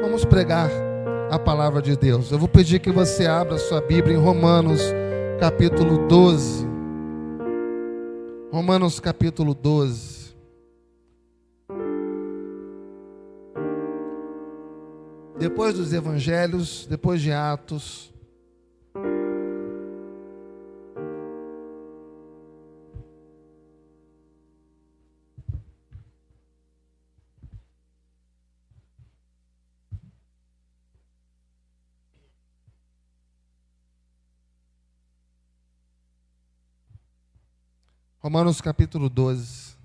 Vamos pregar a palavra de Deus. Eu vou pedir que você abra sua Bíblia em Romanos capítulo 12. Romanos capítulo 12. Depois dos evangelhos, depois de Atos, Romanos capítulo 12.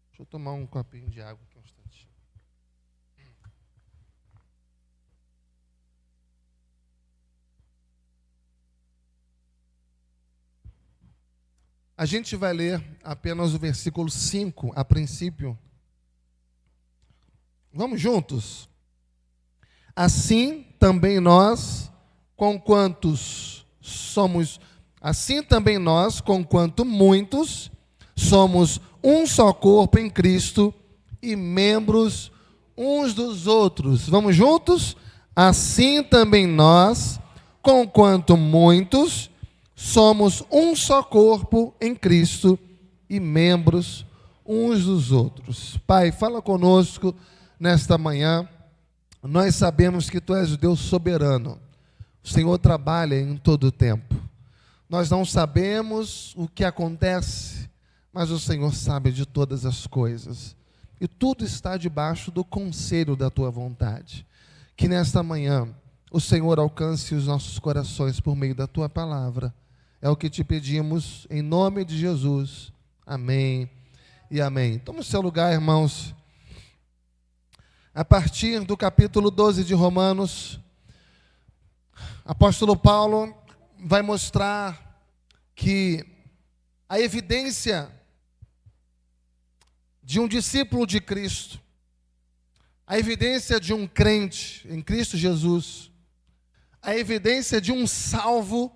Deixa eu tomar um copinho de água aqui um instantinho. A gente vai ler apenas o versículo 5 a princípio. Vamos juntos? Assim também nós, conquanto muitos, somos um só corpo em Cristo e membros uns dos outros. Vamos juntos? Assim também nós, conquanto muitos, somos um só corpo em Cristo e membros uns dos outros. Pai, fala conosco nesta manhã. Nós sabemos que Tu és o Deus soberano. O Senhor trabalha em todo o tempo. Nós não sabemos o que acontece, mas o Senhor sabe de todas as coisas. E tudo está debaixo do conselho da Tua vontade. Que nesta manhã o Senhor alcance os nossos corações por meio da Tua palavra. É o que te pedimos em nome de Jesus. Amém e amém. Tome o seu lugar, irmãos. A partir do capítulo 12 de Romanos, apóstolo Paulo vai mostrar que a evidência de um discípulo de Cristo, a evidência de um crente em Cristo Jesus, a evidência de um salvo,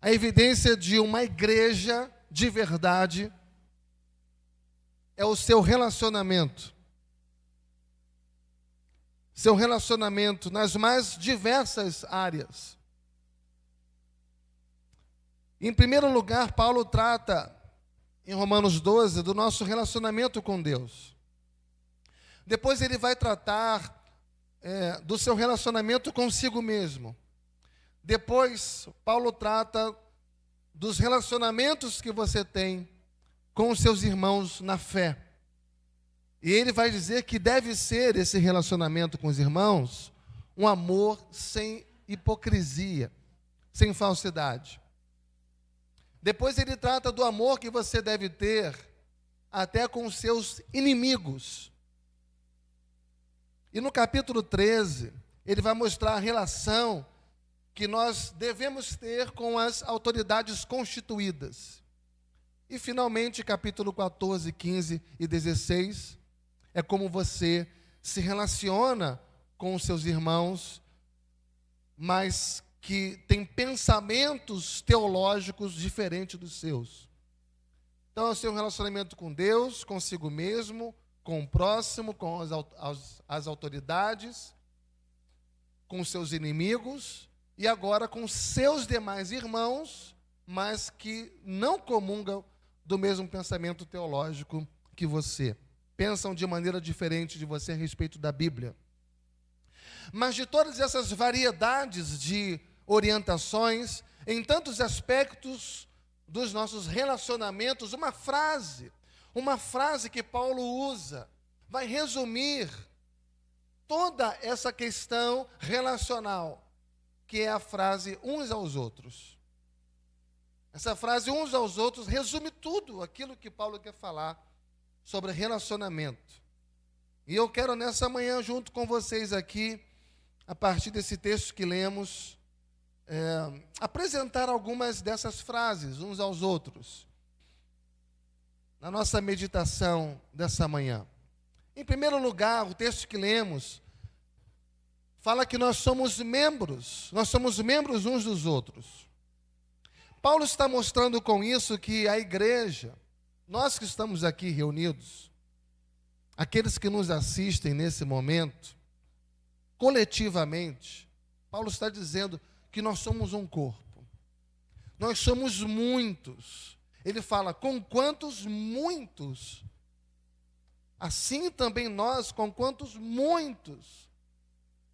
a evidência de uma igreja de verdade, é o seu relacionamento. Seu relacionamento nas mais diversas áreas. Em primeiro lugar, Paulo trata, em Romanos 12, do nosso relacionamento com Deus. Depois ele vai tratar do seu relacionamento consigo mesmo. Depois, Paulo trata dos relacionamentos que você tem com os seus irmãos na fé. E ele vai dizer que deve ser esse relacionamento com os irmãos um amor sem hipocrisia, sem falsidade. Depois ele trata do amor que você deve ter até com os seus inimigos. E no capítulo 13, ele vai mostrar a relação que nós devemos ter com as autoridades constituídas. E finalmente, capítulo 14, 15 e 16, é como você se relaciona com os seus irmãos, mas que tem pensamentos teológicos diferentes dos seus. Então, é o seu relacionamento com Deus, consigo mesmo, com o próximo, com as autoridades, com os seus inimigos, e agora com seus demais irmãos, mas que não comungam do mesmo pensamento teológico que você. Pensam de maneira diferente de você a respeito da Bíblia. Mas de todas essas variedades de orientações, em tantos aspectos dos nossos relacionamentos, uma frase que Paulo usa, vai resumir toda essa questão relacional, que é a frase uns aos outros. Essa frase uns aos outros resume tudo aquilo que Paulo quer falar sobre relacionamento. E eu quero nessa manhã, junto com vocês aqui, a partir desse texto que lemos, apresentar algumas dessas frases uns aos outros, na nossa meditação dessa manhã. Em primeiro lugar, o texto que lemos fala que nós somos membros uns dos outros. Paulo está mostrando com isso que a igreja, nós que estamos aqui reunidos, aqueles que nos assistem nesse momento, coletivamente, Paulo está dizendo que nós somos um corpo. Nós somos muitos. Ele fala, com quantos muitos, assim também nós, com quantos muitos,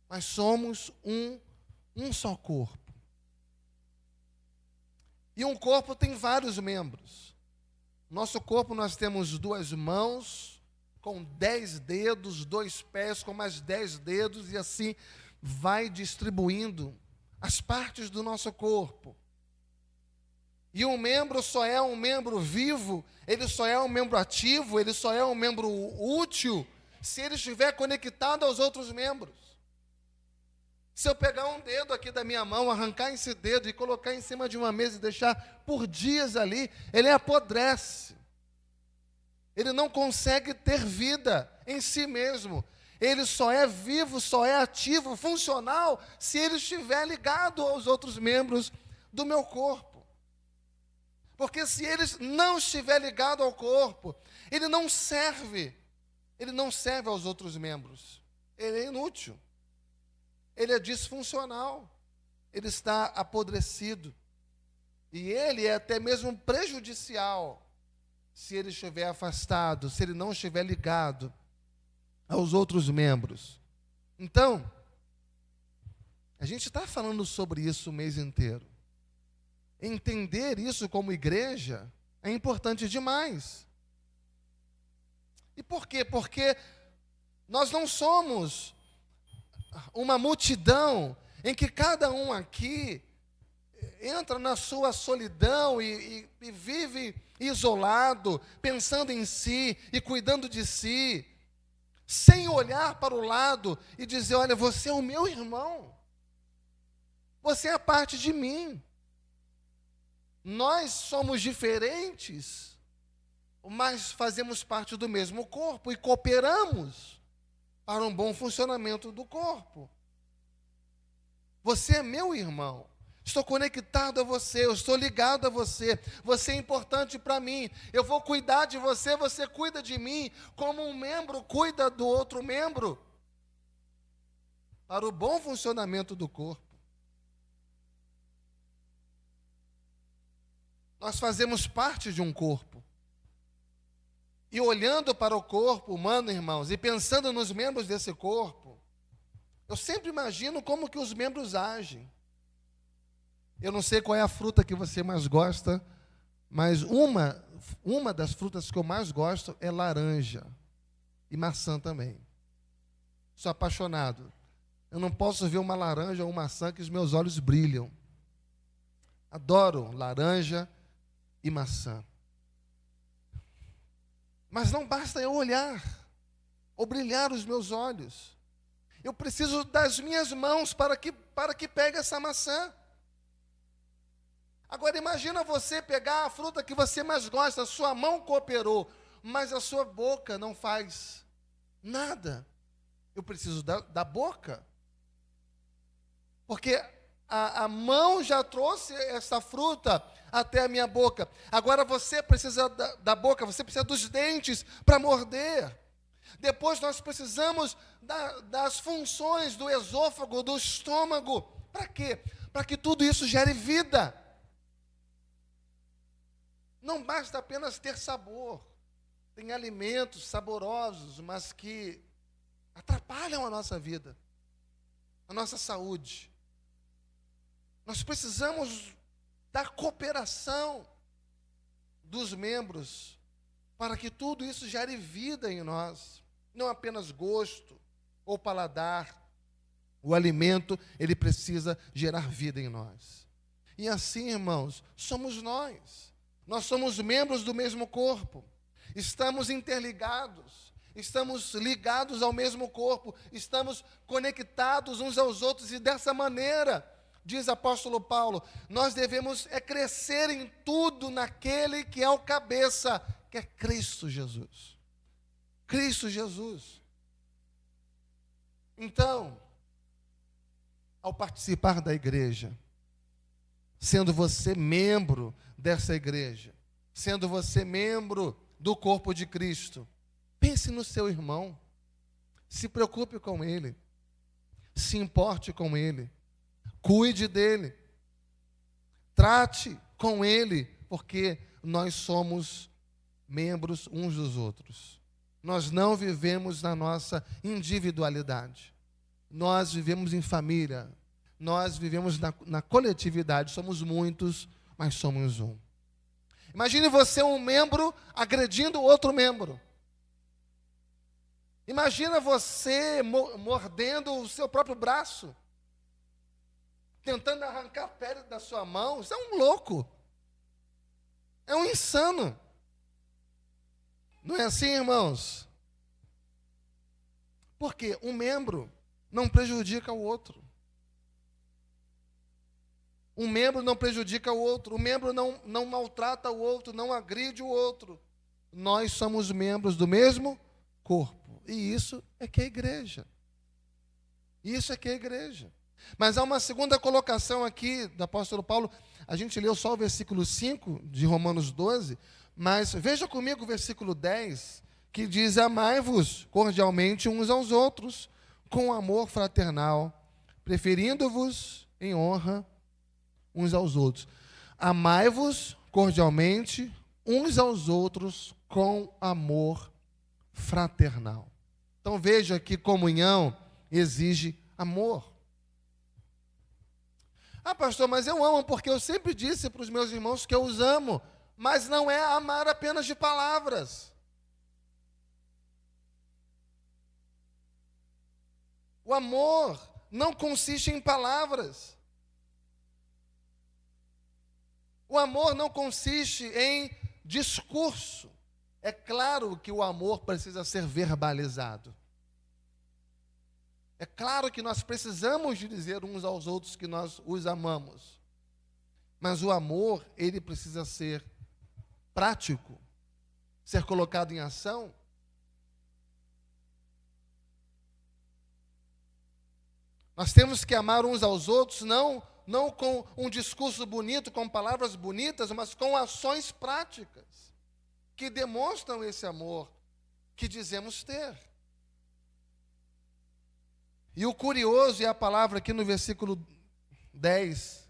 mas somos um só corpo. E um corpo tem vários membros. Nosso corpo nós temos 2 mãos, com 10 dedos, 2 pés com mais 10 dedos, e assim vai distribuindo as partes do nosso corpo. E um membro só é um membro vivo, ele só é um membro ativo, ele só é um membro útil, se ele estiver conectado aos outros membros. Se eu pegar um dedo aqui da minha mão, arrancar esse dedo e colocar em cima de uma mesa e deixar por dias ali, ele apodrece. Ele não consegue ter vida em si mesmo. Ele só é vivo, só é ativo, funcional, se ele estiver ligado aos outros membros do meu corpo. Porque se ele não estiver ligado ao corpo, ele não serve aos outros membros. Ele é inútil. Ele é disfuncional. Ele está apodrecido. E ele é até mesmo prejudicial se ele estiver afastado, se ele não estiver ligado aos outros membros. Então, a gente está falando sobre isso o mês inteiro. Entender isso como igreja é importante demais. E por quê? Porque nós não somos uma multidão em que cada um aqui entra na sua solidão e vive isolado, pensando em si e cuidando de si, sem olhar para o lado e dizer, olha, você é o meu irmão, você é parte de mim. Nós somos diferentes, mas fazemos parte do mesmo corpo e cooperamos para um bom funcionamento do corpo. Você é meu irmão. Estou conectado a você, eu estou ligado a você. Você é importante para mim. Eu vou cuidar de você, você cuida de mim, como um membro cuida do outro membro, para o bom funcionamento do corpo. Nós fazemos parte de um corpo. E olhando para o corpo humano, irmãos, e pensando nos membros desse corpo, eu sempre imagino como que os membros agem. Eu não sei qual é a fruta que você mais gosta, mas uma das frutas que eu mais gosto é laranja e maçã também. Sou apaixonado. Eu não posso ver uma laranja ou uma maçã que os meus olhos brilham. Adoro laranja e maçã. Mas não basta eu olhar ou brilhar os meus olhos. Eu preciso das minhas mãos para que pegue essa maçã. Agora imagina você pegar a fruta que você mais gosta, a sua mão cooperou, mas a sua boca não faz nada. Eu preciso da boca. Porque a mão já trouxe essa fruta até a minha boca. Agora você precisa da boca, você precisa dos dentes para morder. Depois nós precisamos das funções do esôfago, do estômago. Para quê? Para que tudo isso gere vida. Não basta apenas ter sabor. Tem alimentos saborosos, mas que atrapalham a nossa vida, a nossa saúde. Nós precisamos da cooperação dos membros para que tudo isso gere vida em nós, não apenas gosto ou paladar. O alimento, ele precisa gerar vida em nós. E assim, irmãos, somos nós. Nós somos membros do mesmo corpo. Estamos interligados. Estamos ligados ao mesmo corpo. Estamos conectados uns aos outros. E dessa maneira, diz o apóstolo Paulo, nós devemos crescer em tudo naquele que é o cabeça, que é Cristo Jesus. Cristo Jesus. Então, ao participar da igreja, sendo você membro dessa igreja, sendo você membro do corpo de Cristo, pense no seu irmão, se preocupe com ele, se importe com ele, cuide dele, trate com ele, porque nós somos membros uns dos outros. Nós não vivemos na nossa individualidade. Nós vivemos em família. Nós vivemos na coletividade. Somos muitos, mas somos um. Imagine você, um membro, agredindo outro membro. Imagina você mordendo o seu próprio braço, tentando arrancar a pele da sua mão. Isso é um louco. É um insano. Não é assim, irmãos? Porque um membro não prejudica o outro. Um membro não prejudica o outro. Um membro não maltrata o outro, não agride o outro. Nós somos membros do mesmo corpo. E isso é que é a igreja. Isso é que é a igreja. Mas há uma segunda colocação aqui do apóstolo Paulo. A gente leu só o versículo 5 de Romanos 12, mas veja comigo o versículo 10, que diz: amai-vos cordialmente uns aos outros, com amor fraternal, preferindo-vos em honra uns aos outros. Amai-vos cordialmente uns aos outros com amor fraternal. Então veja que comunhão exige amor. Ah, pastor, mas eu amo, porque eu sempre disse para os meus irmãos que eu os amo. Mas não é amar apenas de palavras. O amor não consiste em palavras. O amor não consiste em discurso. É claro que o amor precisa ser verbalizado. É claro que nós precisamos de dizer uns aos outros que nós os amamos. Mas o amor, ele precisa ser prático, ser colocado em ação. Nós temos que amar uns aos outros, não com um discurso bonito, com palavras bonitas, mas com ações práticas, que demonstram esse amor que dizemos ter. E o curioso é a palavra aqui no versículo 10,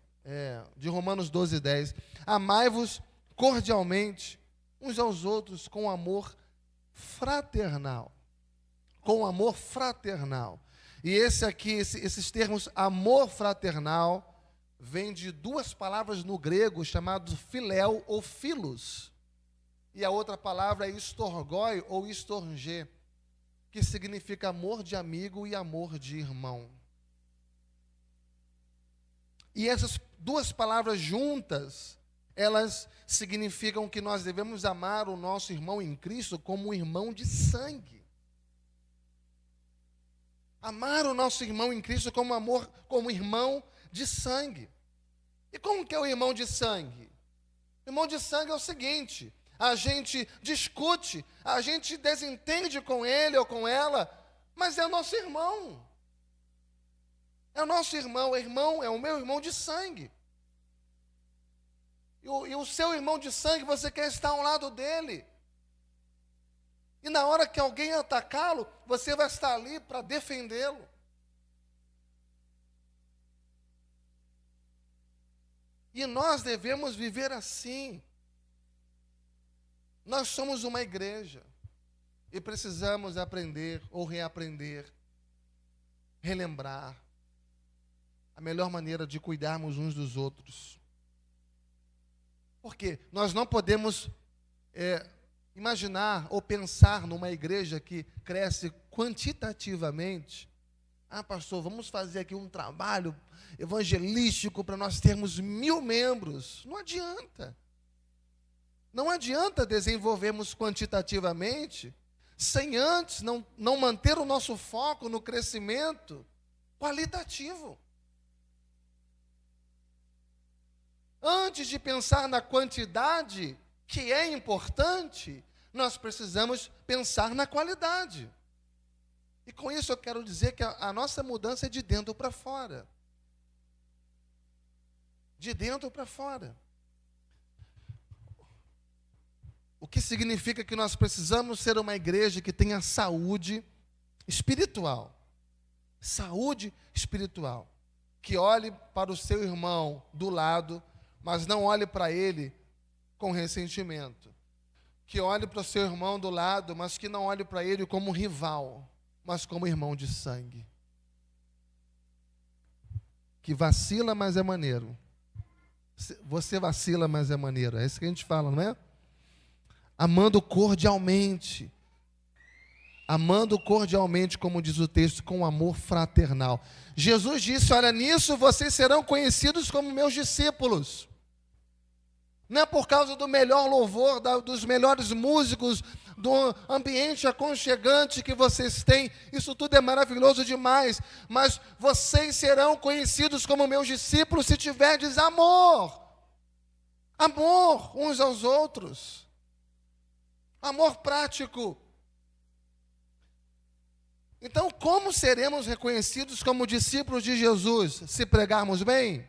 de Romanos 12, 10. Amai-vos cordialmente uns aos outros com amor fraternal. Com amor fraternal. E esses termos amor fraternal vem de duas palavras no grego chamadas filéu ou filos. E a outra palavra é estorgoi ou estorgê, que significa amor de amigo e amor de irmão. E essas duas palavras juntas, elas significam que nós devemos amar o nosso irmão em Cristo como um irmão de sangue. Amar o nosso irmão em Cristo como irmão de sangue. E como que é o irmão de sangue? O irmão de sangue é o seguinte: a gente discute, a gente desentende com ele ou com ela, mas é o nosso irmão. É o nosso irmão, é o meu irmão de sangue. E o seu irmão de sangue, você quer estar ao lado dele. E na hora que alguém atacá-lo, você vai estar ali para defendê-lo. E nós devemos viver assim. Nós somos uma igreja e precisamos aprender ou reaprender, relembrar a melhor maneira de cuidarmos uns dos outros. Porque nós não podemos imaginar ou pensar numa igreja que cresce quantitativamente. Ah, pastor, vamos fazer aqui um trabalho evangelístico para nós termos 1000 membros. Não adianta. Não adianta desenvolvermos quantitativamente sem antes não manter o nosso foco no crescimento qualitativo. Antes de pensar na quantidade, que é importante, nós precisamos pensar na qualidade. E com isso eu quero dizer que a nossa mudança é de dentro para fora. De dentro para fora. O que significa que nós precisamos ser uma igreja que tenha saúde espiritual. Saúde espiritual. Que olhe para o seu irmão do lado, mas não olhe para ele com ressentimento. Que olhe para o seu irmão do lado, mas que não olhe para ele como rival, mas como irmão de sangue. Que vacila, mas é maneiro. Você vacila, mas é maneiro. É isso que a gente fala, não é? Amando cordialmente. Amando cordialmente, como diz o texto, com amor fraternal. Jesus disse, olha, nisso vocês serão conhecidos como meus discípulos. Não é por causa do melhor louvor, dos melhores músicos, do ambiente aconchegante que vocês têm. Isso tudo é maravilhoso demais. Mas vocês serão conhecidos como meus discípulos se tiverdes amor. Amor uns aos outros. Amor prático. Então, como seremos reconhecidos como discípulos de Jesus se pregarmos bem?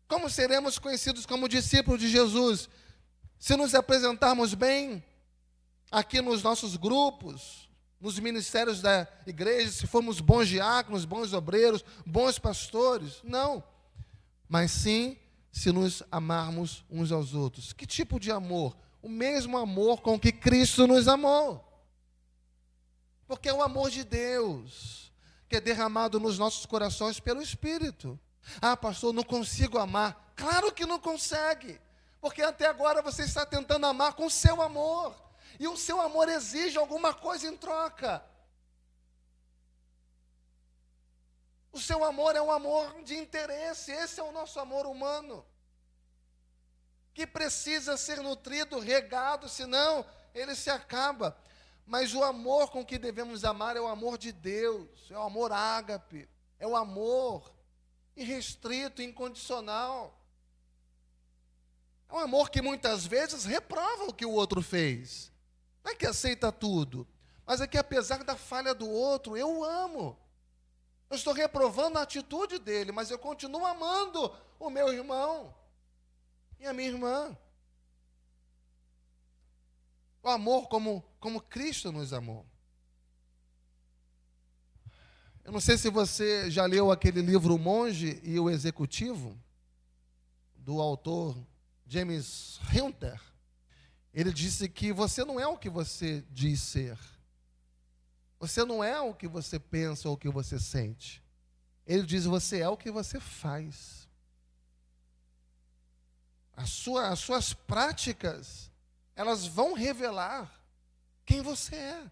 Como seremos conhecidos como discípulos de Jesus se nos apresentarmos bem aqui nos nossos grupos, nos ministérios da igreja, se formos bons diáconos, bons obreiros, bons pastores? Não. Mas sim, se nos amarmos uns aos outros. Que tipo de amor? O mesmo amor com que Cristo nos amou. Porque é o amor de Deus que é derramado nos nossos corações pelo Espírito. Ah, pastor, não consigo amar. Claro que não consegue. Porque até agora você está tentando amar com o seu amor. E o seu amor exige alguma coisa em troca. O seu amor é um amor de interesse. Esse é o nosso amor humano. Que precisa ser nutrido, regado, senão ele se acaba. Mas o amor com que devemos amar é o amor de Deus. É o amor ágape. É o amor irrestrito, incondicional. É um amor que muitas vezes reprova o que o outro fez. Não é que aceita tudo, mas é que apesar da falha do outro, eu o amo. Eu estou reprovando a atitude dele, mas eu continuo amando o meu irmão e a minha irmã. O amor como Cristo nos amou. Eu não sei se você já leu aquele livro O Monge e o Executivo, do autor James Hunter. Ele disse que você não é o que você diz ser. Você não é o que você pensa ou o que você sente. Ele diz, você é o que você faz. As suas práticas, elas vão revelar quem você é.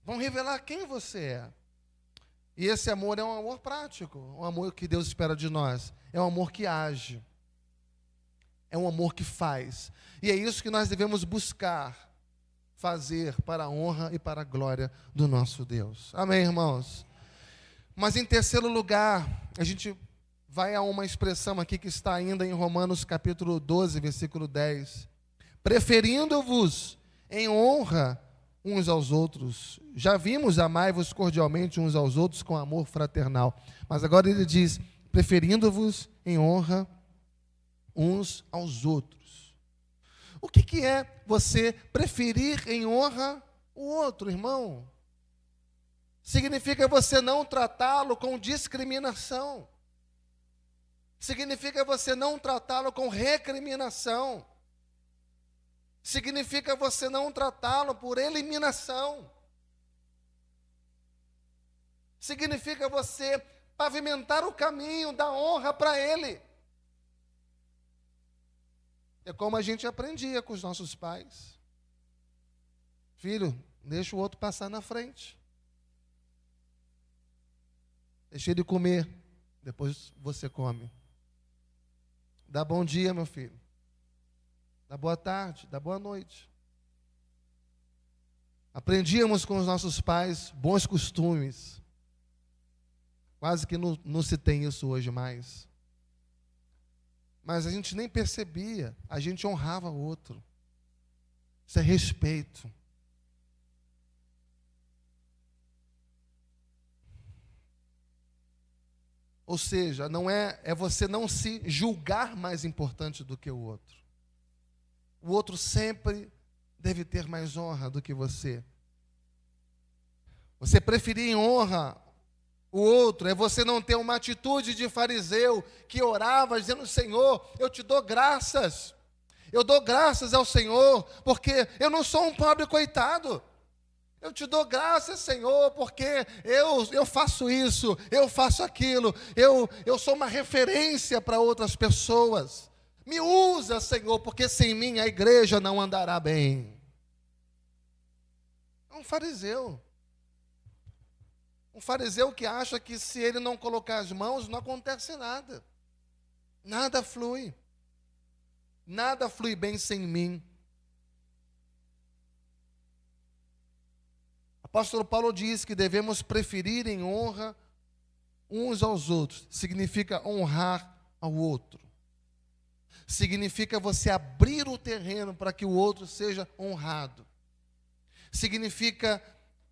Vão revelar quem você é. E esse amor é um amor prático, um amor que Deus espera de nós. É um amor que age. É um amor que faz. E é isso que nós devemos buscar fazer para a honra e para a glória do nosso Deus. Amém, irmãos? Mas em terceiro lugar, a gente vai a uma expressão aqui que está ainda em Romanos capítulo 12, versículo 10. Preferindo-vos em honra uns aos outros. Já vimos, amai-vos cordialmente uns aos outros com amor fraternal. Mas agora ele diz, preferindo-vos em honra uns aos outros. O que é você preferir em honra o outro, irmão? Significa você não tratá-lo com discriminação. Significa você não tratá-lo com recriminação. Significa você não tratá-lo por eliminação. Significa você pavimentar o caminho da honra para ele. É como a gente aprendia com os nossos pais. Filho, deixa o outro passar na frente. Deixa ele comer, depois você come. Dá bom dia, meu filho. Dá boa tarde, dá boa noite. Aprendíamos com os nossos pais bons costumes. Quase que não se tem isso hoje mais. Mas a gente nem percebia, a gente honrava o outro. Isso é respeito. Ou seja, é você não se julgar mais importante do que o outro. O outro sempre deve ter mais honra do que você. Você preferir em honra o outro, é você não ter uma atitude de fariseu que orava dizendo: Senhor, eu te dou graças. Eu dou graças ao Senhor, porque eu não sou um pobre coitado. Eu te dou graças, Senhor, porque eu faço isso, eu faço aquilo, eu sou uma referência para outras pessoas. Me usa, Senhor, porque sem mim a igreja não andará bem. É um fariseu. Um fariseu que acha que se ele não colocar as mãos, não acontece nada. Nada flui. Nada flui bem sem mim. O apóstolo Paulo diz que devemos preferir em honra uns aos outros. Significa honrar ao outro. Significa você abrir o terreno para que o outro seja honrado. Significa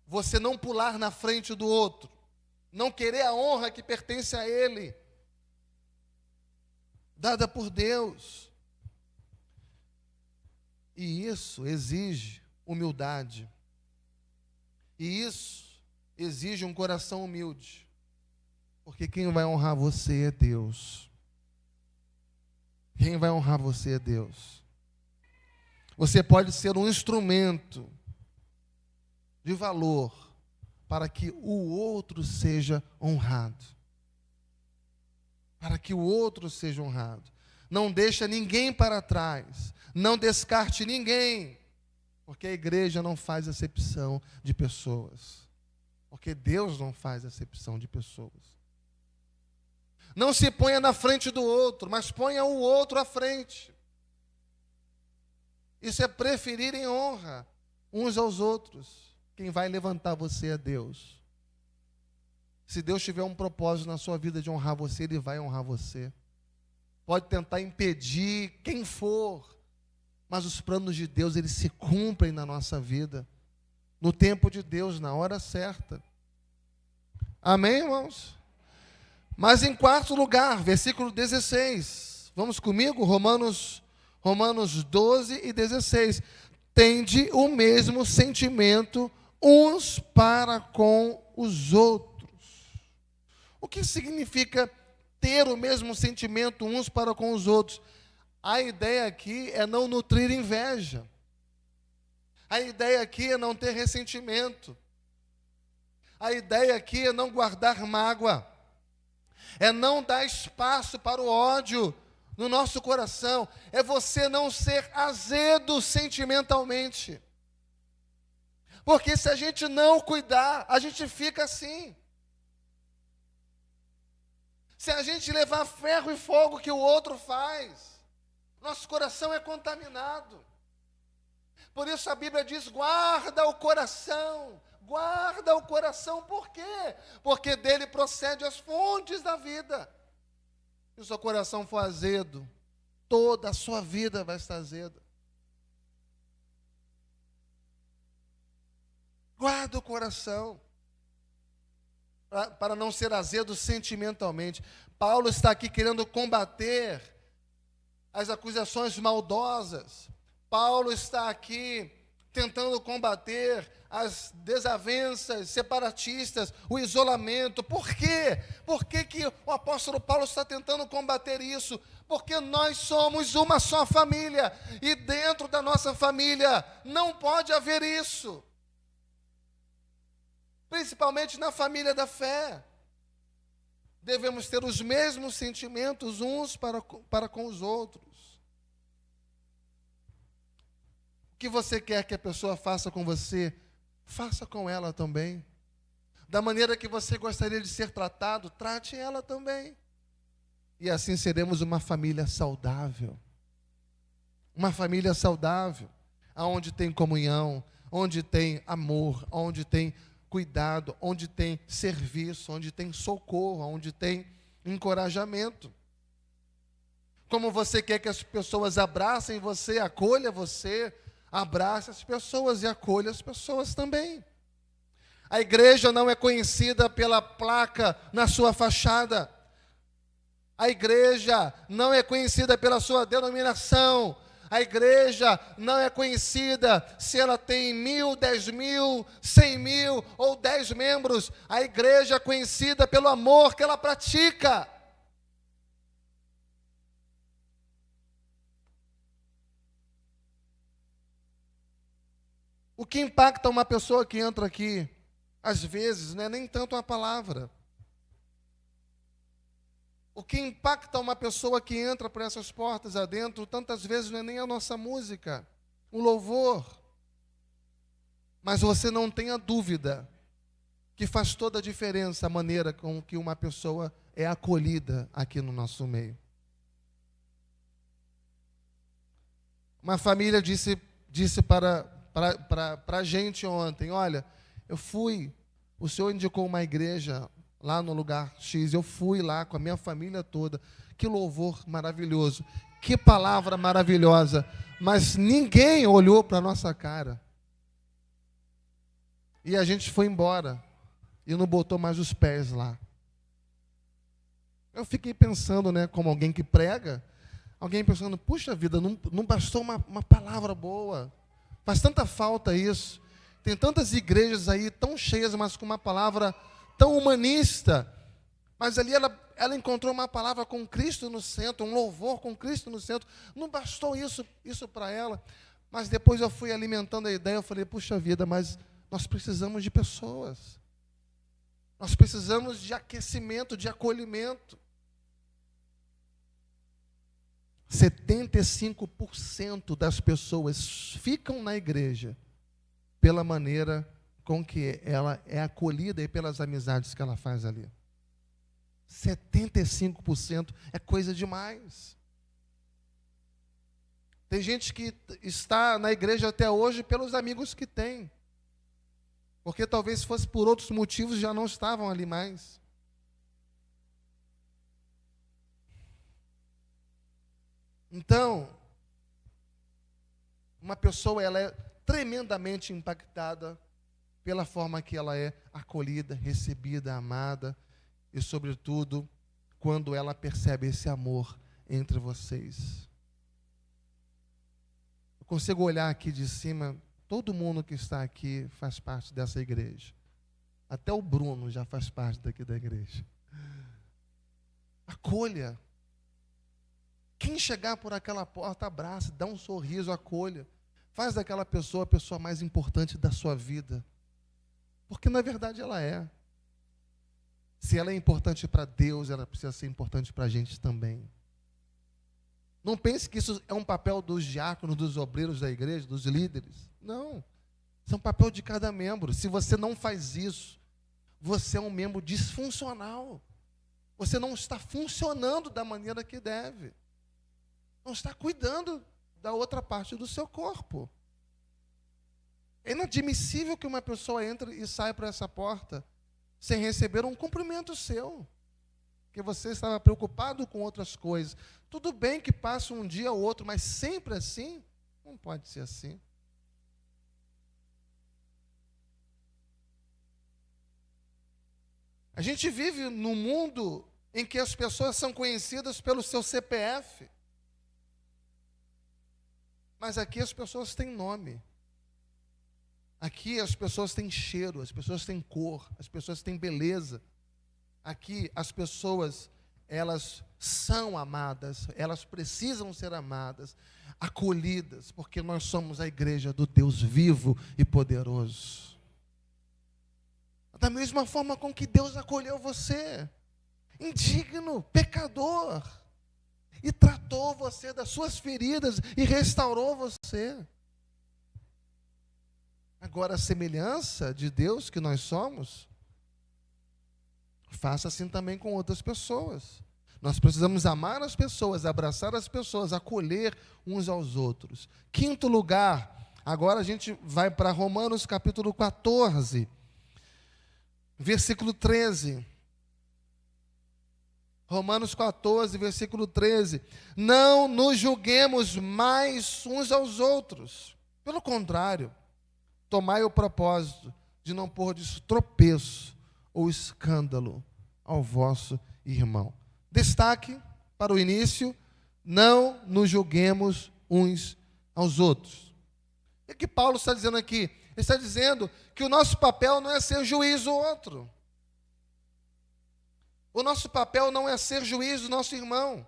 você não pular na frente do outro. Não querer a honra que pertence a ele, dada por Deus. E isso exige humildade. E isso exige um coração humilde. Porque quem vai honrar você é Deus. Quem vai honrar você é Deus. Você pode ser um instrumento de valor para que o outro seja honrado. Para que o outro seja honrado. Não deixa ninguém para trás. Não descarte ninguém. Porque a igreja não faz acepção de pessoas. Porque Deus não faz acepção de pessoas. Não se ponha na frente do outro, mas ponha o outro à frente. Isso é preferir em honra uns aos outros. Quem vai levantar você é Deus. Se Deus tiver um propósito na sua vida de honrar você, Ele vai honrar você. Pode tentar impedir quem for, mas os planos de Deus, eles se cumprem na nossa vida, no tempo de Deus, na hora certa. Amém, irmãos? Mas em quarto lugar, versículo 16. Vamos comigo? Romanos 12 e 16. Tende o mesmo sentimento uns para com os outros. O que significa ter o mesmo sentimento uns para com os outros? A ideia aqui é não nutrir inveja. A ideia aqui é não ter ressentimento. A ideia aqui é não guardar mágoa. É não dar espaço para o ódio no nosso coração. É você não ser azedo sentimentalmente. Porque se a gente não cuidar, a gente fica assim. Se a gente levar ferro e fogo que o outro faz, nosso coração é contaminado. Por isso a Bíblia diz: guarda o coração. Guarda o coração, por quê? Porque dele procede as fontes da vida. Se o seu coração for azedo, toda a sua vida vai estar azeda. Guarda o coração, para não ser azedo sentimentalmente. Paulo está aqui querendo combater as acusações maldosas. Paulo está aqui tentando combater as desavenças separatistas, o isolamento. Por quê? Por que o apóstolo Paulo está tentando combater isso? Porque nós somos uma só família, e dentro da nossa família não pode haver isso. Principalmente na família da fé. Devemos ter os mesmos sentimentos uns para com os outros. O que você quer que a pessoa faça com você, faça com ela também. Da maneira que você gostaria de ser tratado, trate ela também. E assim seremos uma família saudável. Uma família saudável, onde tem comunhão, onde tem amor, onde tem cuidado, onde tem serviço, onde tem socorro, onde tem encorajamento. Como você quer que as pessoas abracem você, acolha você, abrace as pessoas e acolha as pessoas também. A igreja não é conhecida pela placa na sua fachada. A igreja não é conhecida pela sua denominação. A igreja não é conhecida se ela tem 1.000, 10.000, 100.000 ou 10 membros. A igreja é conhecida pelo amor que ela pratica. O que impacta uma pessoa que entra aqui, às vezes, não é nem tanto uma palavra. O que impacta uma pessoa que entra por essas portas adentro, tantas vezes não é nem a nossa música, o louvor. Mas você não tenha dúvida que faz toda a diferença a maneira com que uma pessoa é acolhida aqui no nosso meio. Uma família disse para a gente ontem: olha, o senhor indicou uma igreja lá no lugar X, eu fui lá com a minha família toda, que louvor maravilhoso, que palavra maravilhosa, mas ninguém olhou para a nossa cara. E a gente foi embora, e não botou mais os pés lá. Eu fiquei pensando, como alguém que prega, alguém pensando, puxa vida, não bastou uma palavra boa. Faz tanta falta isso. Tem tantas igrejas aí tão cheias, mas com uma palavra tão humanista. Mas ali ela encontrou uma palavra com Cristo no centro, um louvor com Cristo no centro. Não bastou isso para ela. Mas depois eu fui alimentando a ideia, eu falei, puxa vida, mas nós precisamos de pessoas. Nós precisamos de aquecimento, de acolhimento. 75% das pessoas ficam na igreja pela maneira com que ela é acolhida e pelas amizades que ela faz ali. 75% é coisa demais. Tem gente que está na igreja até hoje pelos amigos que tem. Porque talvez fosse por outros motivos, já não estavam ali mais. Então, uma pessoa ela é tremendamente impactada pela forma que ela é acolhida, recebida, amada e, sobretudo, quando ela percebe esse amor entre vocês. Eu consigo olhar aqui de cima, todo mundo que está aqui faz parte dessa igreja. Até o Bruno já faz parte daqui da igreja. Acolha. Quem chegar por aquela porta, abraça, dá um sorriso, acolha. Faz daquela pessoa a pessoa mais importante da sua vida. Porque, na verdade, ela é. Se ela é importante para Deus, ela precisa ser importante para a gente também. Não pense que isso é um papel dos diáconos, dos obreiros da igreja, dos líderes. Não. Isso é um papel de cada membro. Se você não faz isso, você é um membro disfuncional. Você não está funcionando da maneira que deve. Não está cuidando da outra parte do seu corpo. É inadmissível que uma pessoa entre e saia por essa porta sem receber um cumprimento seu. Porque você estava preocupado com outras coisas. Tudo bem que passa um dia ou outro, mas sempre assim? Não pode ser assim. A gente vive num mundo em que as pessoas são conhecidas pelo seu CPF. Mas aqui as pessoas têm nome. Aqui as pessoas têm cheiro, as pessoas têm cor, as pessoas têm beleza. Aqui as pessoas, elas são amadas, elas precisam ser amadas, acolhidas, porque nós somos a igreja do Deus vivo e poderoso. Da mesma forma com que Deus acolheu você, indigno, pecador, e tratou você das suas feridas e restaurou você. Agora, a semelhança de Deus que nós somos, faça assim também com outras pessoas. Nós precisamos amar as pessoas, abraçar as pessoas, acolher uns aos outros. Quinto lugar, agora a gente vai para Romanos capítulo 14, versículo 13. Romanos 14, versículo 13. Não nos julguemos mais uns aos outros. Pelo contrário, tomai o propósito de não pôr de tropeço ou escândalo ao vosso irmão. Destaque para o início: não nos julguemos uns aos outros. O que Paulo está dizendo aqui? Ele está dizendo que o nosso papel não é ser juiz do outro. O nosso papel não é ser juiz do nosso irmão.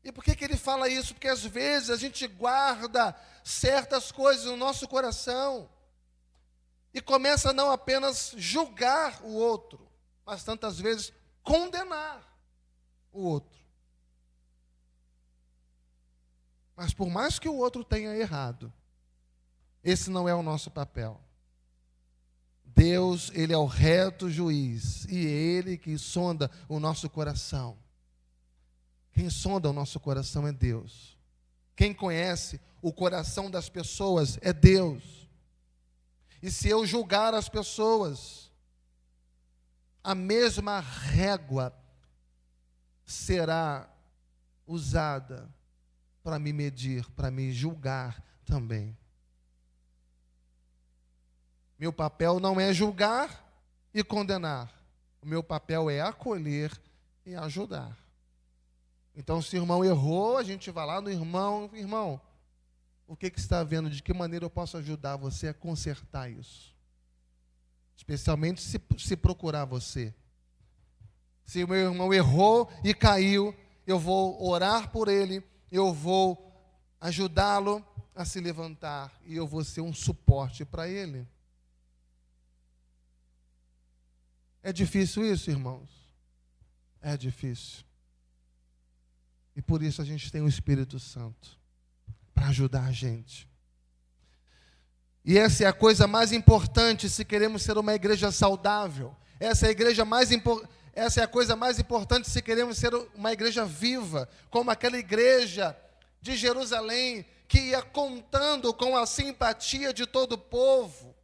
E por que ele fala isso? Porque às vezes a gente guarda certas coisas no nosso coração e começa a não apenas julgar o outro, mas tantas vezes condenar o outro. Mas por mais que o outro tenha errado, esse não é o nosso papel. Deus, Ele é o reto juiz e é Ele que sonda o nosso coração. Quem sonda o nosso coração é Deus. Quem conhece o coração das pessoas é Deus. E se eu julgar as pessoas, a mesma régua será usada para me medir, para me julgar também. Meu papel não é julgar e condenar. O meu papel é acolher e ajudar. Então, se o irmão errou, a gente vai lá no irmão, irmão, o que você está vendo? De que maneira eu posso ajudar você a consertar isso? Especialmente se procurar você. Se o meu irmão errou e caiu, eu vou orar por ele, eu vou ajudá-lo a se levantar e eu vou ser um suporte para ele. É difícil isso, irmãos? É difícil. E por isso a gente tem o Espírito Santo para ajudar a gente. E essa é a coisa mais importante se queremos ser uma igreja saudável. Essa é a coisa mais importante se queremos ser uma igreja viva, como aquela igreja de Jerusalém que ia contando com a simpatia de todo o povo.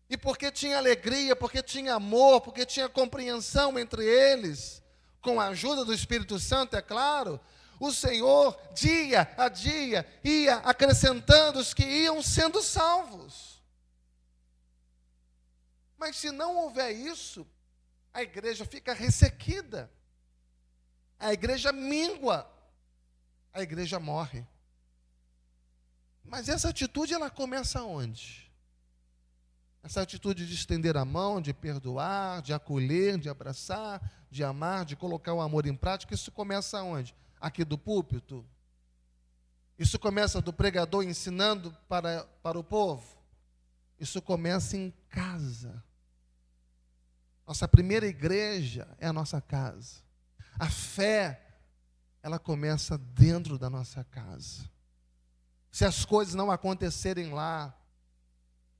E porque tinha alegria, porque tinha amor, porque tinha compreensão entre eles, com a ajuda do Espírito Santo, é claro, o Senhor, dia a dia, ia acrescentando os que iam sendo salvos. Mas se não houver isso, a igreja fica ressequida, a igreja mingua, a igreja morre. Mas essa atitude, ela começa onde? Essa atitude de estender a mão, de perdoar, de acolher, de abraçar, de amar, de colocar o amor em prática, isso começa onde? Aqui do púlpito? Isso começa do pregador ensinando para o povo? Isso começa em casa. Nossa primeira igreja é a nossa casa. A fé, ela começa dentro da nossa casa. Se as coisas não acontecerem lá,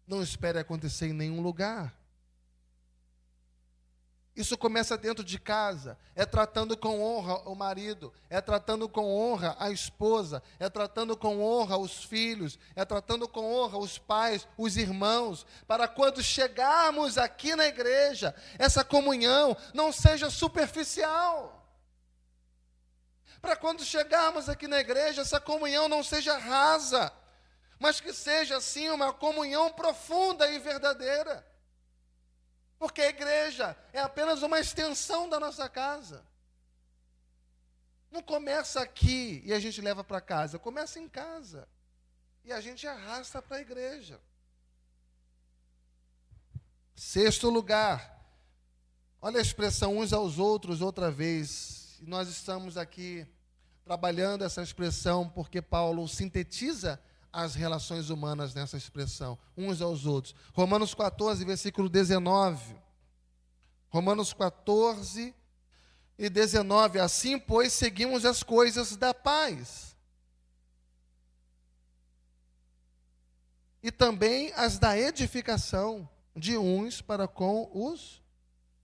não espere acontecer em nenhum lugar. Isso começa dentro de casa, é tratando com honra o marido, é tratando com honra a esposa, é tratando com honra os filhos, é tratando com honra os pais, os irmãos, para quando chegarmos aqui na igreja, essa comunhão não seja superficial. Para quando chegarmos aqui na igreja, essa comunhão não seja rasa, mas que seja, assim, uma comunhão profunda e verdadeira. Porque a igreja é apenas uma extensão da nossa casa. Não começa aqui e a gente leva para casa, começa em casa. E a gente arrasta para a igreja. Sexto lugar, olha a expressão uns aos outros outra vez. E nós estamos aqui trabalhando essa expressão porque Paulo sintetiza as relações humanas nessa expressão, uns aos outros. Romanos 14, versículo 19. Romanos 14 e 19. Assim, pois, seguimos as coisas da paz. E também as da edificação de uns para com os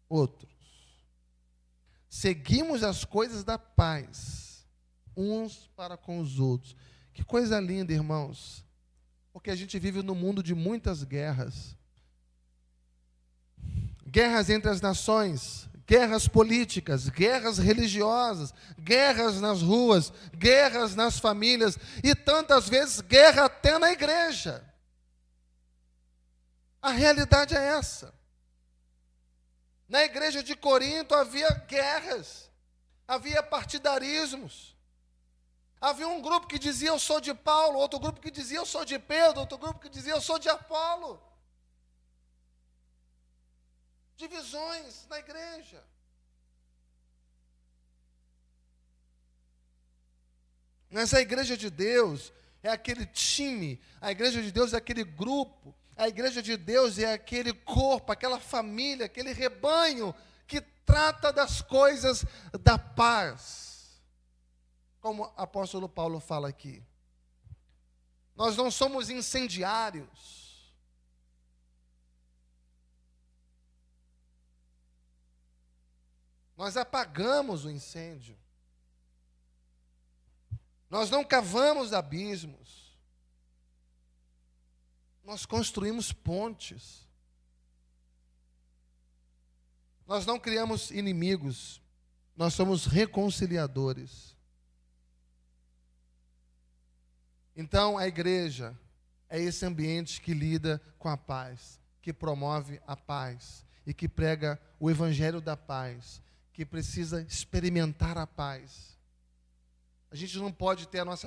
outros. Seguimos as coisas da paz, uns para com os outros. Que coisa linda, irmãos, porque a gente vive num mundo de muitas guerras. Guerras entre as nações, guerras políticas, guerras religiosas, guerras nas ruas, guerras nas famílias e tantas vezes guerra até na igreja. A realidade é essa. Na igreja de Corinto havia guerras, havia partidarismos. Havia um grupo que dizia eu sou de Paulo, outro grupo que dizia eu sou de Pedro, outro grupo que dizia eu sou de Apolo. Divisões na igreja. Mas a igreja de Deus é aquele time, a igreja de Deus é aquele grupo, a igreja de Deus é aquele corpo, aquela família, aquele rebanho que trata das coisas da paz. Como o apóstolo Paulo fala aqui. Nós não somos incendiários. Nós apagamos o incêndio. Nós não cavamos abismos. Nós construímos pontes. Nós não criamos inimigos. Nós somos reconciliadores. Então, a igreja é esse ambiente que lida com a paz, que promove a paz e que prega o evangelho da paz, que precisa experimentar a paz. A gente não pode ter as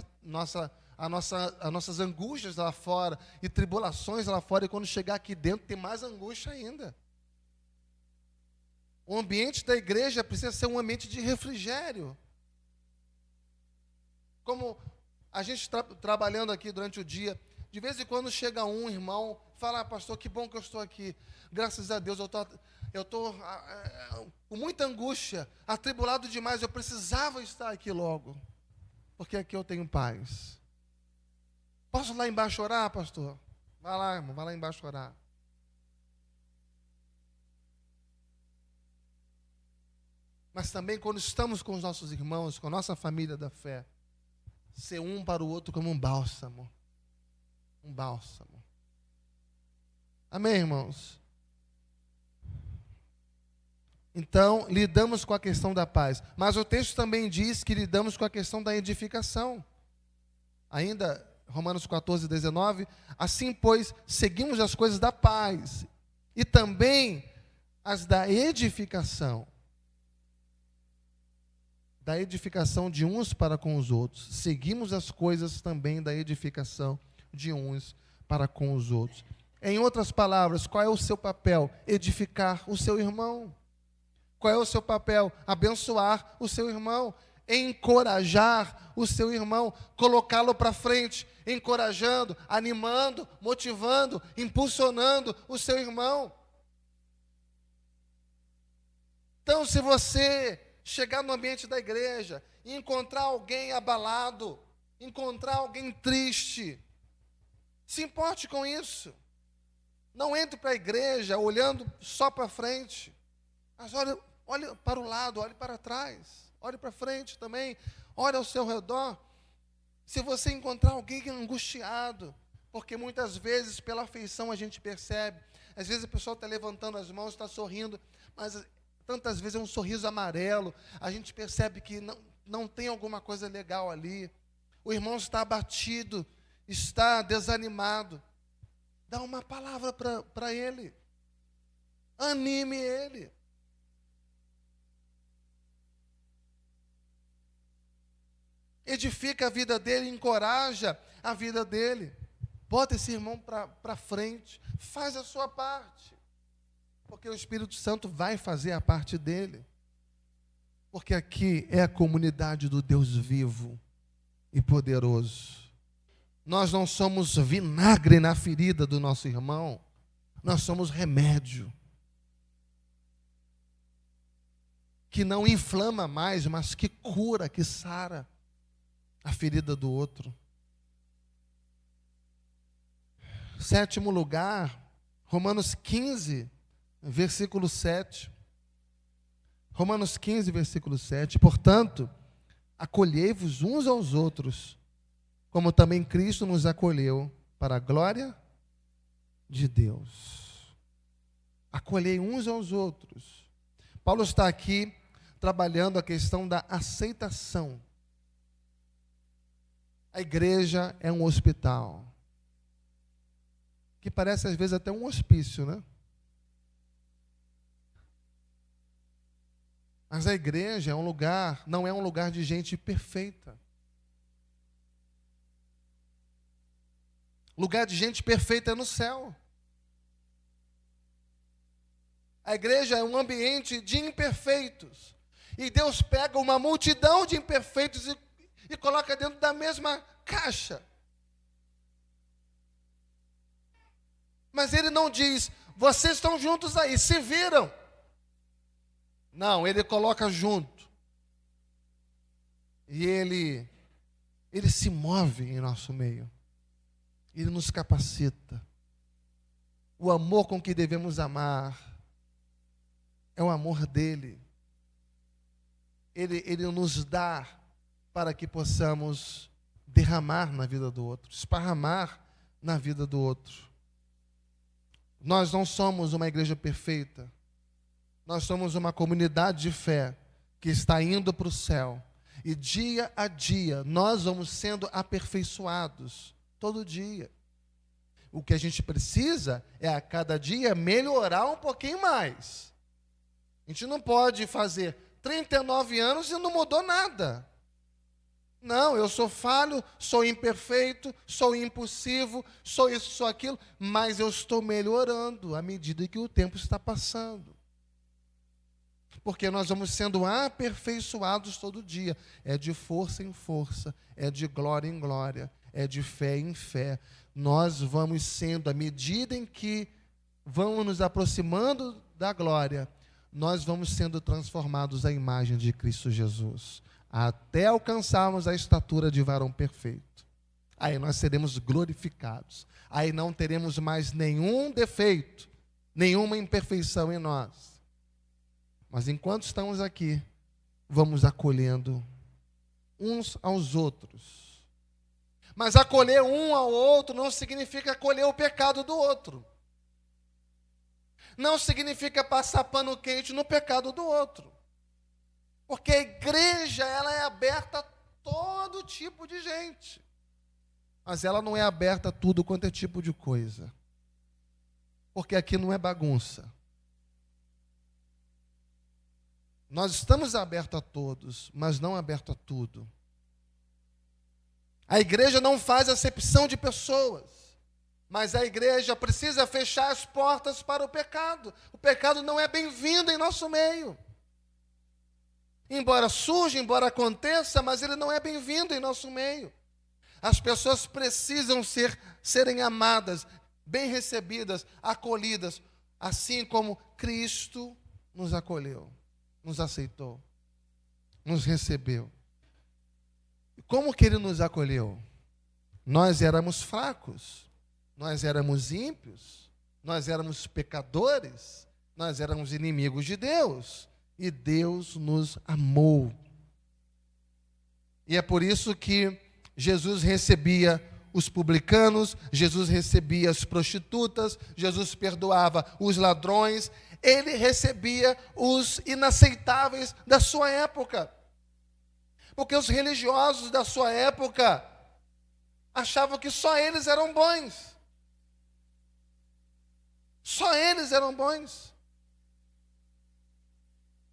nossas angústias lá fora e tribulações lá fora, e quando chegar aqui dentro tem mais angústia ainda. O ambiente da igreja precisa ser um ambiente de refrigério. Como a gente trabalhando aqui durante o dia, de vez em quando chega um irmão, fala, pastor, que bom que eu estou aqui. Graças a Deus, eu estou com muita angústia, atribulado demais, eu precisava estar aqui logo. Porque aqui eu tenho paz. Posso lá embaixo orar, pastor? Vai lá, irmão, vai lá embaixo orar. Mas também quando estamos com os nossos irmãos, com a nossa família da fé, ser um para o outro como um bálsamo. Um bálsamo. Amém, irmãos? Então, lidamos com a questão da paz. Mas o texto também diz que lidamos com a questão da edificação. Ainda, Romanos 14, 19. Assim, pois, seguimos as coisas da paz e também as da edificação. Da edificação de uns para com os outros. Seguimos as coisas também da edificação de uns para com os outros. Em outras palavras, qual é o seu papel? Edificar o seu irmão. Qual é o seu papel? Abençoar o seu irmão, encorajar o seu irmão, colocá-lo para frente, encorajando, animando, motivando, impulsionando o seu irmão. Então, se você chegar no ambiente da igreja e encontrar alguém abalado, encontrar alguém triste, se importe com isso. Não entre para a igreja olhando só para frente. Mas olhe para o lado, olhe para trás, olhe para frente também, olhe ao seu redor. Se você encontrar alguém angustiado, porque muitas vezes pela afeição a gente percebe, às vezes a pessoa está levantando as mãos, está sorrindo, mas tantas vezes é um sorriso amarelo, a gente percebe que não tem alguma coisa legal ali. O irmão está abatido, está desanimado. Dá uma palavra para ele, anime ele. Edifica a vida dele, encoraja a vida dele. Bota esse irmão para frente. Faz a sua parte. Porque o Espírito Santo vai fazer a parte dele. Porque aqui é a comunidade do Deus vivo e poderoso. Nós não somos vinagre na ferida do nosso irmão. Nós somos remédio. Que não inflama mais, mas que cura, que sara a ferida do outro. Sétimo lugar, Romanos 15, versículo 7. Romanos 15, versículo 7. Portanto, acolhei-vos uns aos outros, como também Cristo nos acolheu, para a glória de Deus. Acolhei uns aos outros. Paulo está aqui trabalhando a questão da aceitação. A igreja é um hospital, que parece às vezes até um hospício, né? Mas a igreja é um lugar, não é um lugar de gente perfeita. Lugar de gente perfeita é no céu. A igreja é um ambiente de imperfeitos. E Deus pega uma multidão de imperfeitos e coloca dentro da mesma caixa. Mas ele não diz, vocês estão juntos aí, se viram. Não, ele coloca junto. E ele se move em nosso meio. Ele nos capacita. O amor com que devemos amar é o amor dele. Ele nos dá para que possamos derramar na vida do outro, esparramar na vida do outro. Nós não somos uma igreja perfeita. Nós somos uma comunidade de fé que está indo para o céu. E dia a dia nós vamos sendo aperfeiçoados, todo dia. O que a gente precisa é a cada dia melhorar um pouquinho mais. A gente não pode fazer 39 anos e não mudou nada. Não, eu sou falho, sou imperfeito, sou impulsivo, sou isso, sou aquilo, mas eu estou melhorando à medida que o tempo está passando. Porque nós vamos sendo aperfeiçoados todo dia. É de força em força, é de glória em glória, é de fé em fé. Nós vamos sendo, à medida em que vamos nos aproximando da glória, nós vamos sendo transformados à imagem de Cristo Jesus, até alcançarmos a estatura de varão perfeito. Aí nós seremos glorificados. Aí não teremos mais nenhum defeito, nenhuma imperfeição em nós. Mas enquanto estamos aqui, vamos acolhendo uns aos outros. Mas acolher um ao outro não significa acolher o pecado do outro. Não significa passar pano quente no pecado do outro. Porque a igreja, ela é aberta a todo tipo de gente. Mas ela não é aberta a tudo quanto é tipo de coisa. Porque aqui não é bagunça. Nós estamos abertos a todos, mas não abertos a tudo. A igreja não faz acepção de pessoas, mas a igreja precisa fechar as portas para o pecado. O pecado não é bem-vindo em nosso meio. Embora surja, embora aconteça, mas ele não é bem-vindo em nosso meio. As pessoas precisam serem amadas, bem recebidas, acolhidas, assim como Cristo nos acolheu, nos aceitou, nos recebeu. Como que ele nos acolheu? Nós éramos fracos, nós éramos ímpios, nós éramos pecadores, nós éramos inimigos de Deus. E Deus nos amou. E é por isso que Jesus recebia os publicanos, Jesus recebia as prostitutas, Jesus perdoava os ladrões, ele recebia os inaceitáveis da sua época. Porque os religiosos da sua época achavam que só eles eram bons. Só eles eram bons.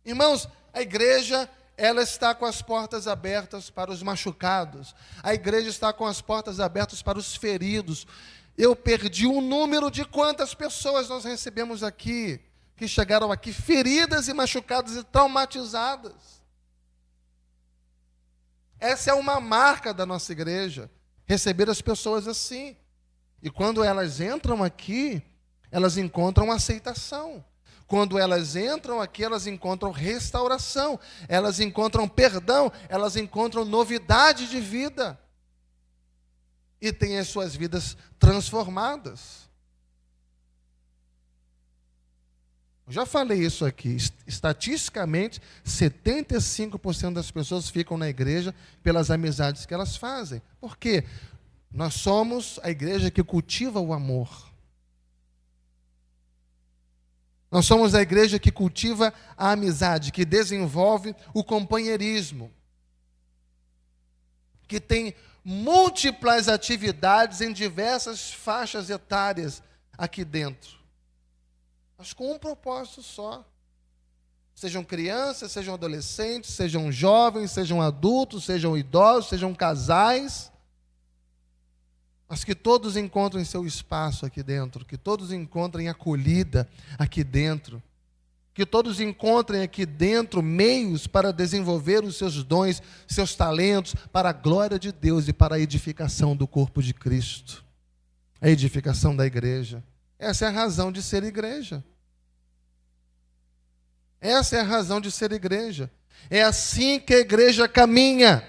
Irmãos, a igreja, ela está com as portas abertas para os machucados. A igreja está com as portas abertas para os feridos. Eu perdi um número de quantas pessoas nós recebemos aqui, que chegaram aqui feridas e machucadas e traumatizadas. Essa é uma marca da nossa igreja, receber as pessoas assim. E quando elas entram aqui, elas encontram aceitação. Quando elas entram aqui, elas encontram restauração, elas encontram perdão, elas encontram novidade de vida. E têm as suas vidas transformadas. Eu já falei isso aqui. Estatisticamente, 75% das pessoas ficam na igreja pelas amizades que elas fazem. Por quê? Nós somos a igreja que cultiva o amor. Nós somos a igreja que cultiva a amizade, que desenvolve o companheirismo, que tem múltiplas atividades em diversas faixas etárias aqui dentro, mas com um propósito só. Sejam crianças, sejam adolescentes, sejam jovens, sejam adultos, sejam idosos, sejam casais. mas que todos encontrem seu espaço aqui dentro, que todos encontrem acolhida aqui dentro, que todos encontrem aqui dentro meios para desenvolver os seus dons, seus talentos, para a glória de Deus e para a edificação do corpo de Cristo, a edificação da igreja. Essa é a razão de ser igreja. Essa é a razão de ser igreja. É assim que a igreja caminha,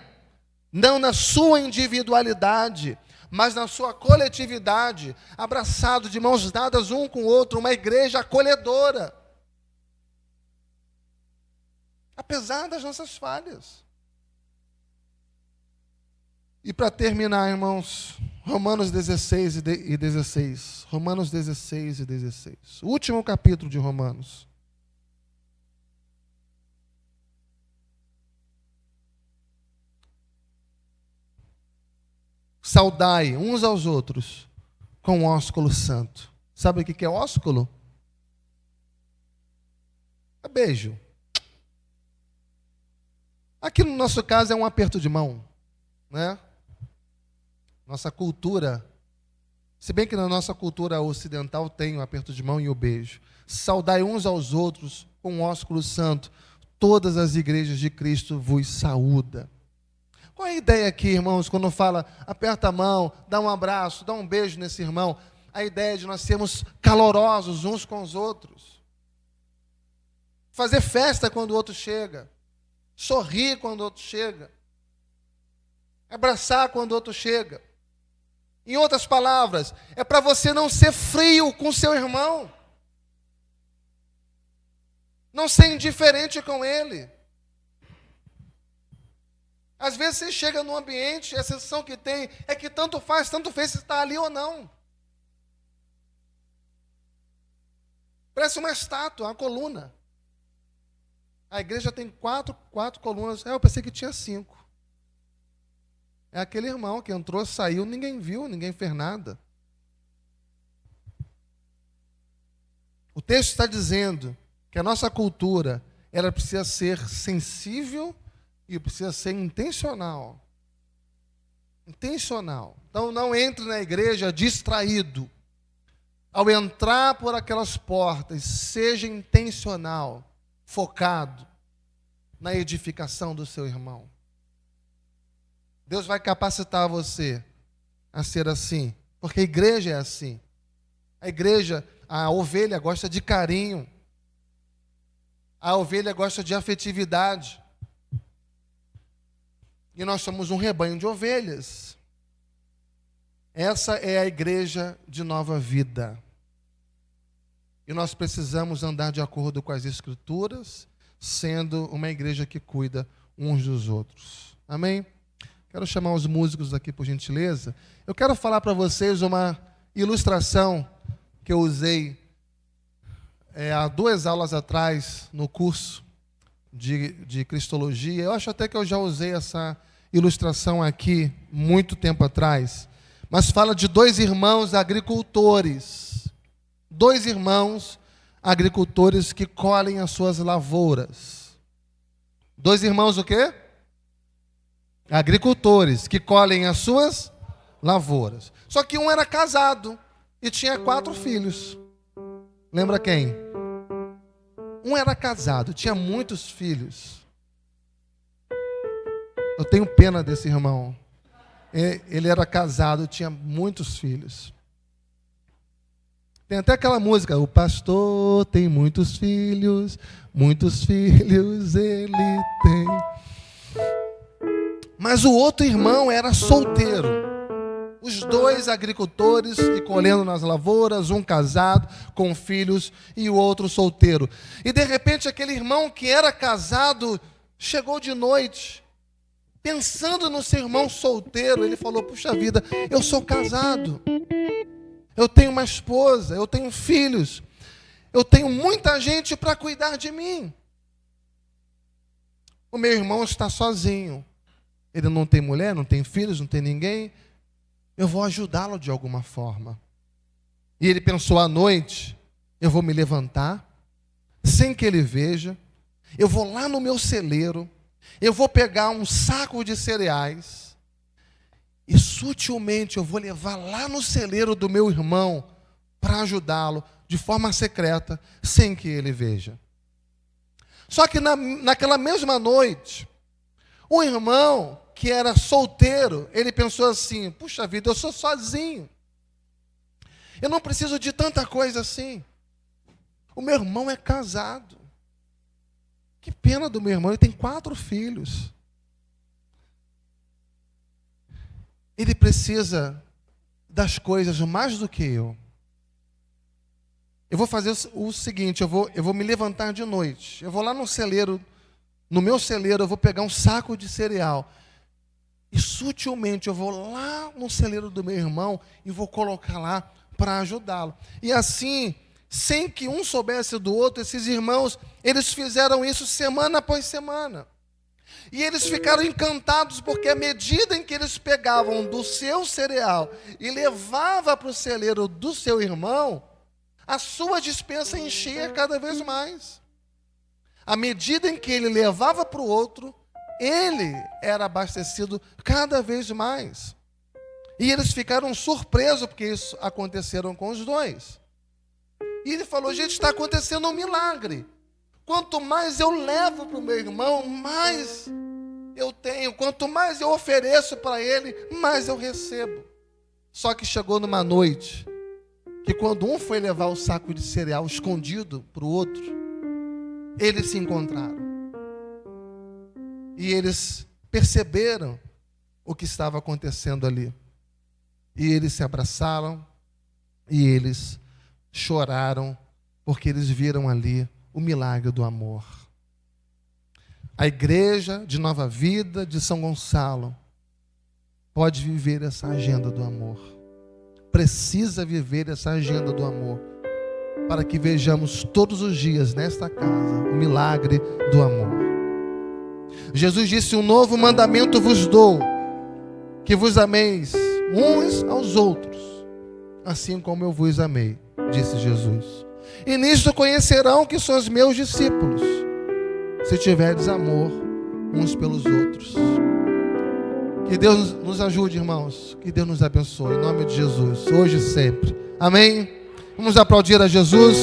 não na sua individualidade, mas na sua coletividade, abraçado de mãos dadas um com o outro, uma igreja acolhedora. Apesar das nossas falhas. E para terminar, irmãos, Romanos 16 e 16. Romanos 16 e 16. O último capítulo de Romanos. Saudai uns aos outros com ósculo santo. Sabe o que é ósculo? É beijo. Aqui no nosso caso é um aperto de mão, né? Nossa cultura, se bem que na nossa cultura ocidental tem o aperto de mão e o beijo. Saudai uns aos outros com ósculo santo. Todas as igrejas de Cristo vos saúda. Qual é a ideia aqui, irmãos, quando fala aperta a mão, dá um abraço, dá um beijo nesse irmão? A ideia é de nós sermos calorosos uns com os outros. Fazer festa quando o outro chega. Sorrir quando o outro chega. Abraçar quando o outro chega. Em outras palavras, é para você não ser frio com seu irmão. Não ser indiferente com ele. Às vezes você chega num ambiente, a sensação que tem é que tanto fez se está ali ou não. Parece uma estátua, uma coluna. A igreja tem quatro colunas. Eu pensei que tinha 5. É aquele irmão que entrou, saiu, ninguém viu, ninguém fez nada. O texto está dizendo que a nossa cultura, ela precisa ser sensível e precisa ser intencional. Intencional. Então não entre na igreja distraído. Ao entrar por aquelas portas, seja intencional, focado na edificação do seu irmão. Deus vai capacitar você a ser assim, porque a igreja é assim. A igreja, a ovelha gosta de carinho. A ovelha gosta de afetividade. E nós somos um rebanho de ovelhas. Essa é a igreja de nova vida. E nós precisamos andar de acordo com as Escrituras, sendo uma igreja que cuida uns dos outros. Amém? Quero chamar os músicos aqui, por gentileza. Eu quero falar para vocês uma ilustração que eu usei há 2 aulas atrás no curso de Cristologia. Eu acho até que eu já usei essa ilustração aqui muito tempo atrás. Mas fala de 2 irmãos agricultores. 2 irmãos agricultores que colhem as suas lavouras. 2 irmãos o quê? Agricultores que colhem as suas lavouras. Só que um era casado e tinha 4 filhos. Lembra quem? Um era casado, tinha muitos filhos. Eu tenho pena desse irmão. Ele era casado, tinha muitos filhos. Tem até aquela música, o pastor tem muitos filhos ele tem. Mas o outro irmão era solteiro. Os 2 agricultores e colhendo nas lavouras, um casado com filhos e o outro solteiro. E de repente aquele irmão que era casado chegou de noite, pensando no seu irmão solteiro. Ele falou: puxa vida, eu sou casado, eu tenho uma esposa, eu tenho filhos, eu tenho muita gente para cuidar de mim. O meu irmão está sozinho. Ele não tem mulher, não tem filhos, não tem ninguém. Eu vou ajudá-lo de alguma forma. E ele pensou: à noite, eu vou me levantar, sem que ele veja, eu vou lá no meu celeiro, eu vou pegar um saco de cereais, e sutilmente eu vou levar lá no celeiro do meu irmão para ajudá-lo de forma secreta, sem que ele veja. Só que naquela mesma noite, o irmão que era solteiro, ele pensou assim: puxa vida, eu sou sozinho, eu não preciso de tanta coisa assim. O meu irmão é casado. Que pena do meu irmão, ele tem 4 filhos. Ele precisa das coisas mais do que eu. Eu vou fazer o seguinte, eu vou me levantar de noite. Eu vou lá no celeiro, no meu celeiro, eu vou pegar um saco de cereal. E sutilmente eu vou lá no celeiro do meu irmão e vou colocar lá para ajudá-lo. E assim, sem que um soubesse do outro, esses irmãos, eles fizeram isso semana após semana. E eles ficaram encantados, porque à medida em que eles pegavam do seu cereal e levavam para o celeiro do seu irmão, a sua despensa enchia cada vez mais. À medida em que ele levava para o outro, ele era abastecido cada vez mais. E eles ficaram surpresos, porque isso aconteceram com os dois. E ele falou: gente, está acontecendo um milagre. Quanto mais eu levo para o meu irmão, mais eu tenho. Quanto mais eu ofereço para ele, mais eu recebo. Só que chegou numa noite, que quando um foi levar o saco de cereal escondido para o outro, eles se encontraram. E eles perceberam o que estava acontecendo ali. E eles se abraçaram, e eles choraram, porque eles viram ali o milagre do amor. A igreja de Nova Vida de São Gonçalo pode viver essa agenda do amor. Precisa viver essa agenda do amor, para que vejamos todos os dias nesta casa o milagre do amor. Jesus disse: um novo mandamento vos dou, que vos ameis uns aos outros, assim como eu vos amei, disse Jesus. E nisto conhecerão que sois meus discípulos, se tiverdes amor uns pelos outros. Que Deus nos ajude, irmãos. Que Deus nos abençoe, em nome de Jesus, hoje e sempre. Amém? Vamos aplaudir a Jesus.